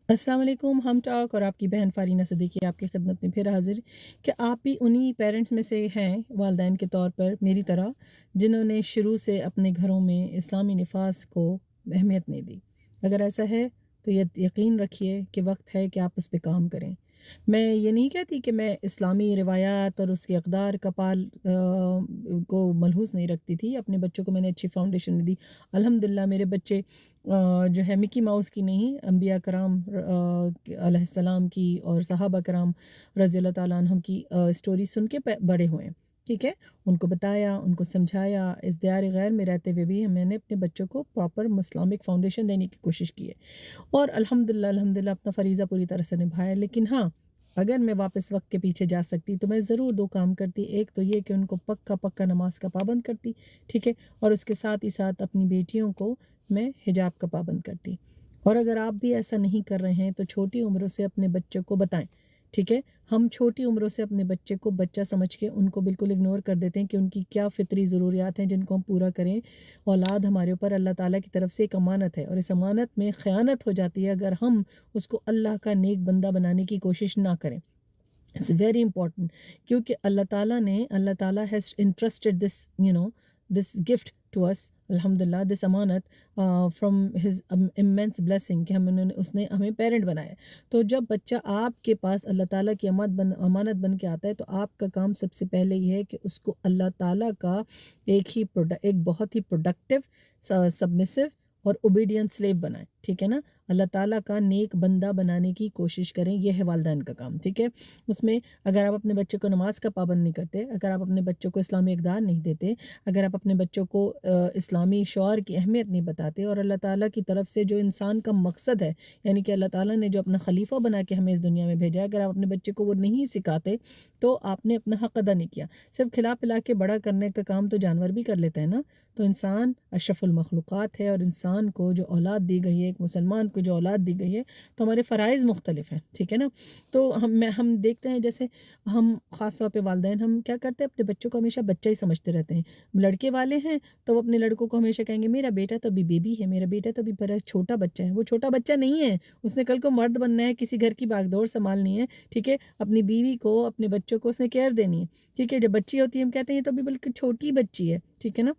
अस्सलाम वालेकुम। हम टॉक और आपकी बहन फारीना सिद्दीकी आपकी खिदमत में फिर हाजिर कि आप भी उन्हीं पेरेंट्स में से हैं वालिदैन के तौर पर मेरी तरह, जिन्होंने शुरू से अपने घरों में इस्लामी नफास को अहमियत नहीं दी। अगर ऐसा है तो यकीन रखिए कि वक्त है कि आप उस पर काम करें। मैं ये नहीं कहती कि मैं इस्लामी रिवायात और उसके अक़दार का को मलहूस नहीं रखती थी। अपने बच्चों को मैंने अच्छी फाउंडेशन दी। अल्हम्दुलिल्लाह मेरे बच्चे जो है मिकी माउस की नहीं, अंबिया कराम अलैहिस्सलाम की और सहाबा कराम रज़ी अल्लाह ताला अन्हुम की स्टोरी सुन के बड़े हुए हैं। ठीक है, उनको बताया, उनको समझाया। इस दियार गैर में रहते हुए भी मैंने अपने बच्चों को प्रॉपर इस्लामिक फाउंडेशन देने की कोशिश की है और अल्हम्दुलिल्लाह अपना फ़रीज़ा पूरी तरह से निभाया। लेकिन हाँ, अगर मैं वापस वक्त के पीछे जा सकती तो मैं ज़रूर दो काम करती। एक तो ये कि उनको पक्का पक्का नमाज का पाबंद करती, ठीक है, और उसके साथ ही साथ अपनी बेटियों को मैं हिजाब का पाबंद करती। और अगर आप भी ऐसा नहीं कर रहे हैं तो छोटी उम्रों से अपने बच्चों को बताएं। ठीक है, हम छोटी उम्रों से अपने बच्चे को बच्चा समझ के उनको बिल्कुल इग्नोर कर देते हैं कि उनकी क्या फ़ितरी ज़रूरियात हैं जिनको हम पूरा करें। औलाद हमारे ऊपर अल्लाह ताला की तरफ से एक अमानत है और इस अमानत में ख़यानत हो जाती है अगर हम उसको अल्लाह का नेक बंदा बनाने की कोशिश ना करें। इट्स वेरी इंपॉर्टेंट, क्योंकि अल्लाह ताला has entrusted this gift to us, अल्हम्दुलिल्लाह, दिस अमानत फ्रॉम हिज इमेंस ब्लेसिंग कि हम उन्होंने उसने हमें पेरेंट बनाया। तो जब बच्चा आपके पास अल्लाह ताला की अमानत बन के आता है तो आपका काम सबसे पहले ये है कि उसको अल्लाह ताला का एक बहुत ही प्रोडक्टिव, सबमिसिव और ओबीडियंट स्लेव बनाएं। ठीक है ना, अल्लाह ताला का नेक बंदा बनाने की कोशिश करें, यह है वालिदैन का काम। ठीक है, उसमें अगर आप अपने बच्चे को नमाज का पाबंद नहीं करते, अगर आप अपने बच्चों को इस्लामी इक़दार नहीं देते, अगर आप अपने बच्चों को इस्लामी शौर की अहमियत नहीं बताते और अल्लाह ताला की तरफ से जो इंसान का मकसद है, यानी कि अल्लाह ताला ने जो अपना खलीफा बना के हमें इस दुनिया में भेजा है, अगर आप अपने बच्चे को वो नहीं सिखाते तो आपने अपना हक़ अदा नहीं किया। सिर्फ खिला पिला के बड़ा करने का काम तो जानवर भी कर लेते हैं ना। तो इंसान अशरफुल मखलूक़ात है और इंसान को जो औलाद दी गई है, एक मुसलमान को जो औलाद दी गई है, तो हमारे फ़राइज़ मुख्तलिफ हैं। ठीक है ना, तो हम देखते हैं जैसे हम ख़ास तौर पे वालिदैन हम क्या करते हैं, अपने बच्चों को हमेशा बच्चा ही समझते रहते हैं। लड़के वाले हैं तो वो अपने लड़कों को हमेशा कहेंगे मेरा बेटा तो अभी बेबी है, मेरा बेटा तो अभी बड़ा छोटा बच्चा है। वो छोटा बच्चा नहीं है, उसने कल को मर्द बनना है, किसी घर की बागडोर संभालनी है। ठीक है, अपनी बीवी को, अपने बच्चों को उसने केयर देनी है। ठीक है, जब बच्ची होती है हम कहते हैं ये तो अभी बल्कि छोटी बच्ची है। ठीक है ना,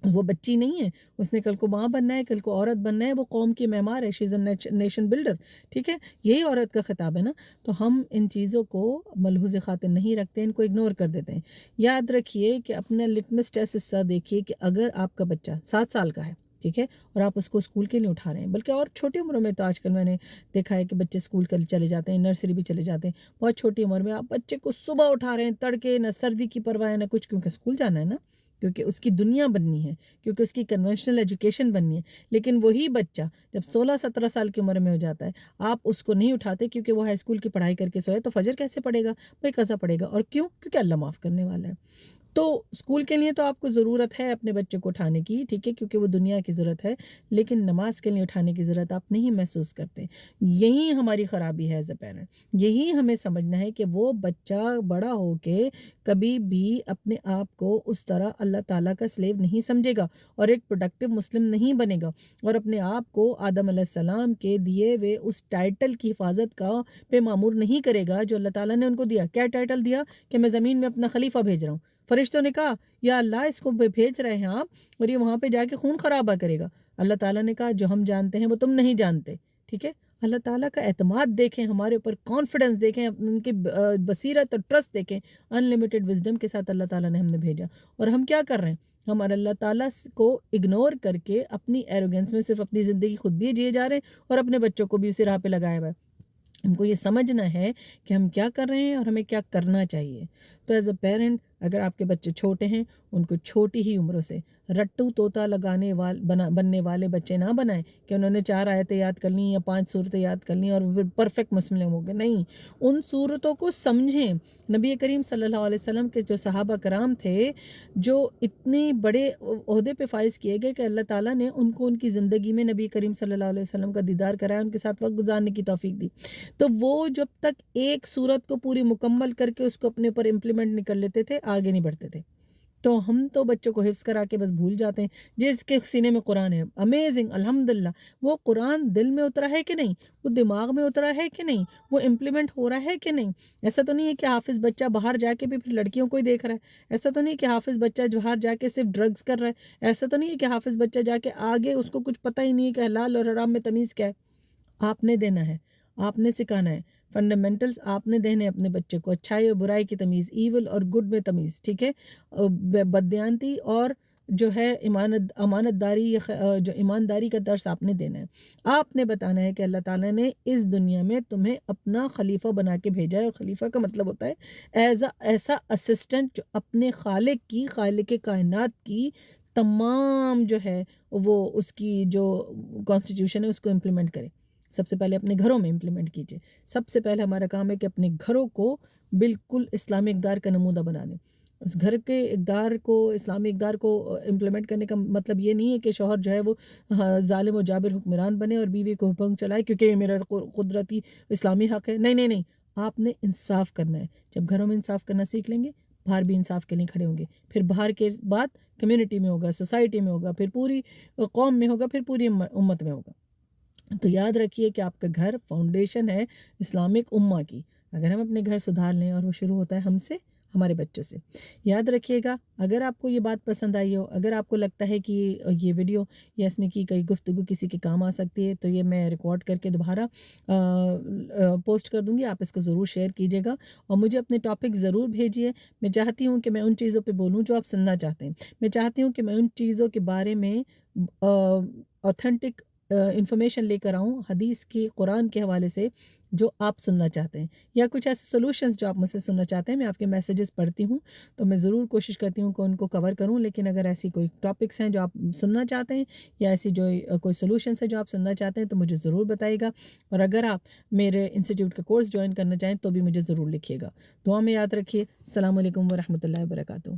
वो बच्ची नहीं है, उसने कल को माँ बनना है, कल को औरत बनना है, वो कौम की मेमार है, she is a nation builder. ठीक है, यही औरत का खिताब है ना। तो हम इन चीज़ों को मलहूज़ ख़ातिर नहीं रखते, इनको इग्नोर कर देते हैं। याद रखिए कि अपना लिटमस टेस्ट हिस्सा देखिए कि अगर आपका बच्चा 7 साल का है, ठीक है, और आप उसको स्कूल के लिए उठा रहे हैं, बल्कि और छोटी उम्रों में तो आजकल मैंने देखा है कि बच्चे स्कूल चले जाते हैं, नर्सरी भी चले जाते हैं। बहुत छोटी उम्र में आप बच्चे को सुबह उठा रहे हैं, तड़के, ना सर्दी की परवाह है ना कुछ, क्योंकि स्कूल जाना है ना, क्योंकि उसकी दुनिया बननी है, क्योंकि उसकी कन्वेंशनल एजुकेशन बननी है। लेकिन वही बच्चा जब 16-17 साल की उम्र में हो जाता है, आप उसको नहीं उठाते क्योंकि वो हाई स्कूल की पढ़ाई करके सोया, तो फजर कैसे पड़ेगा भाई, कज़ा पड़ेगा। और क्यों? क्योंकि अल्लाह माफ़ करने वाला है। तो स्कूल के लिए तो आपको ज़रूरत है अपने बच्चे को उठाने की, ठीक है, क्योंकि वो दुनिया की ज़रूरत है। लेकिन नमाज के लिए उठाने की ज़रूरत आप नहीं महसूस करते। यही हमारी ख़राबी है एज अ पेरेंट। यही हमें समझना है कि वो बच्चा बड़ा होके कभी भी अपने आप को उस तरह अल्लाह ताला का स्लेव नहीं समझेगा और एक प्रोडक्टिव मुस्लिम नहीं बनेगा और अपने आप को आदम अलैहिस्सलाम के दिए हुए उस टाइटल की हिफाजत का पे मामूर नहीं करेगा जो अल्लाह ताला ने उनको दिया। क्या टाइटल दिया? कि मैं ज़मीन में अपना खलीफा भेज रहा हूँ। फरिश्तों ने कहा या अल्लाह इसको भेज रहे हैं आप और ये वहाँ पे जाके खून खराबा करेगा। अल्लाह ताला ने कहा जो हम जानते हैं वो तुम नहीं जानते। ठीक है, अल्लाह ताला का एतमाद देखें, हमारे ऊपर कॉन्फिडेंस देखें, उनकी बसीरत और ट्रस्ट देखें। अनलिमिटेड विजडम के साथ अल्लाह ताला ने हमने भेजा और हम क्या कर रहे हैं, हम अल्लाह ताला को इग्नोर करके अपनी एरोगेंस में सिर्फ अपनी ज़िंदगी खुद भी जिए जा रहे हैं और अपने बच्चों को भी उसी राह पे लगाया हुआ है। हमको ये समझना है कि हम क्या कर रहे हैं और हमें क्या करना चाहिए। तो एज अ पेरेंट अगर आपके बच्चे छोटे हैं, उनको छोटी ही उम्रों से रट्टू तोता बनने वाले बच्चे ना बनाएं कि उन्होंने 4 आयतें याद कर ली या 5 सूरतें याद कर ली और फिर परफेक्ट मुस्लिम हो गए। नहीं, उन सूरतों को समझें। नबी करीम सल्लल्लाहु अलैहि वसल्लम के जो सहाबा कराम थे, जो इतने बड़े ओहदे पे फाइज किए गए कि अल्लाह ताला ने उनको उनकी ज़िंदगी में नबी करीम सल्लल्लाहु अलैहि वसल्लम का दीदार कराया, उनके साथ वक्त गुजारने की तौफीक दी। तो वो जब तक एक सूरत को पूरी मुकम्मल करके उसको अपने ऊपर इम्प्लीमेंट नहीं कर लेते थे, आगे नहीं बढ़ते थे। تو ہم تو بچوں کو حفظ کرا کے بس بھول جاتے ہیں، جس کے سینے میں قرآن ہے امیزنگ الحمدللہ، وہ قرآن دل میں اترا ہے کہ نہیں، وہ دماغ میں اترا ہے کہ نہیں، وہ امپلیمنٹ ہو رہا ہے کہ نہیں۔ ایسا تو نہیں ہے کہ حافظ بچہ باہر جا کے بھی پھر لڑکیوں کو ہی دیکھ رہا ہے، ایسا تو نہیں کہ حافظ بچہ باہر جا کے صرف ڈرگز کر رہا ہے، ایسا تو نہیں ہے کہ حافظ بچہ جا کے آگے اس کو کچھ پتہ ہی نہیں ہے کہ حلال اور حرام میں تمیز کیا ہے۔ آپ نے دینا ہے، آپ نے سکھانا ہے، فنڈامنٹلز آپ نے دینے اپنے بچے کو، اچھائی اور برائی کی تمیز، ایول اور گڈ میں تمیز، ٹھیک ہے، بددیانتی اور جو ہے امانت داری جو ایمانداری کا درس آپ نے دینا ہے۔ آپ نے بتانا ہے کہ اللہ تعالیٰ نے اس دنیا میں تمہیں اپنا خلیفہ بنا کے بھیجا ہے، اور خلیفہ کا مطلب ہوتا ہے ایسا اسسٹنٹ جو اپنے خالق کائنات کی تمام جو ہے وہ اس کی جو کانسٹیٹیوشن ہے اس کو امپلیمنٹ کرے۔ سب سے پہلے اپنے گھروں میں امپلیمنٹ کیجئے۔ سب سے پہلے ہمارا کام ہے کہ اپنے گھروں کو بالکل اسلامی اقدار کا نمودہ بنا دیں۔ اس گھر کے اقدار کو، اسلامی اقدار کو امپلیمنٹ کرنے کا مطلب یہ نہیں ہے کہ شوہر جو ہے وہ ظالم و جابر حکمران بنے اور بیوی کو حکم چلائے کیونکہ یہ میرا قدرتی اسلامی حق ہے۔ نہیں نہیں نہیں، آپ نے انصاف کرنا ہے۔ جب گھروں میں انصاف کرنا سیکھ لیں گے، باہر بھی انصاف کے لیے کھڑے ہوں گے۔ پھر باہر کے بعد کمیونٹی میں ہوگا، سوسائٹی میں ہوگا، پھر پوری قوم میں ہوگا، پھر پوری امت میں ہوگا۔ تو یاد رکھیے کہ آپ کا گھر فاؤنڈیشن ہے اسلامک امہ کی۔ اگر ہم اپنے گھر سدھار لیں، اور وہ شروع ہوتا ہے ہم سے، ہمارے بچوں سے۔ یاد رکھیے گا، اگر آپ کو یہ بات پسند آئی ہو، اگر آپ کو لگتا ہے کہ یہ ویڈیو یا اس میں کی کئی گفتگو کسی کے کام آ سکتی ہے، تو یہ میں ریکارڈ کر کے دوبارہ پوسٹ کر دوں گی، آپ اس کو ضرور شیئر کیجیے گا، اور مجھے اپنے ٹاپک ضرور بھیجیے۔ میں چاہتی ہوں کہ میں ان چیزوں پہ بولوں جو آپ سننا چاہتے ہیں۔ میں چاہتی ہوں کہ میں ان چیزوں کے بارے میں اوتھینٹک انفارمیشن لے کر آؤں، حدیث کی، قرآن کے حوالے سے، جو آپ سننا چاہتے ہیں، یا کچھ ایسے سولوشنز جو آپ مجھ سے سننا چاہتے ہیں۔ میں آپ کے میسیجز پڑھتی ہوں، تو میں ضرور کوشش کرتی ہوں کہ ان کو کور کروں، لیکن اگر ایسی کوئی ٹاپکس ہیں جو آپ سننا چاہتے ہیں، یا ایسی جو کوئی سولوشنس ہیں جو آپ سننا چاہتے ہیں، تو مجھے ضرور بتائیے گا۔ اور اگر آپ میرے انسٹیٹیوٹ کا کورس جوائن کرنا چاہیں تو بھی مجھے ضرور لکھیے گا۔ دعا میں یاد رکھیے۔ السلام علیکم ورحمۃ اللہ وبرکاتہ۔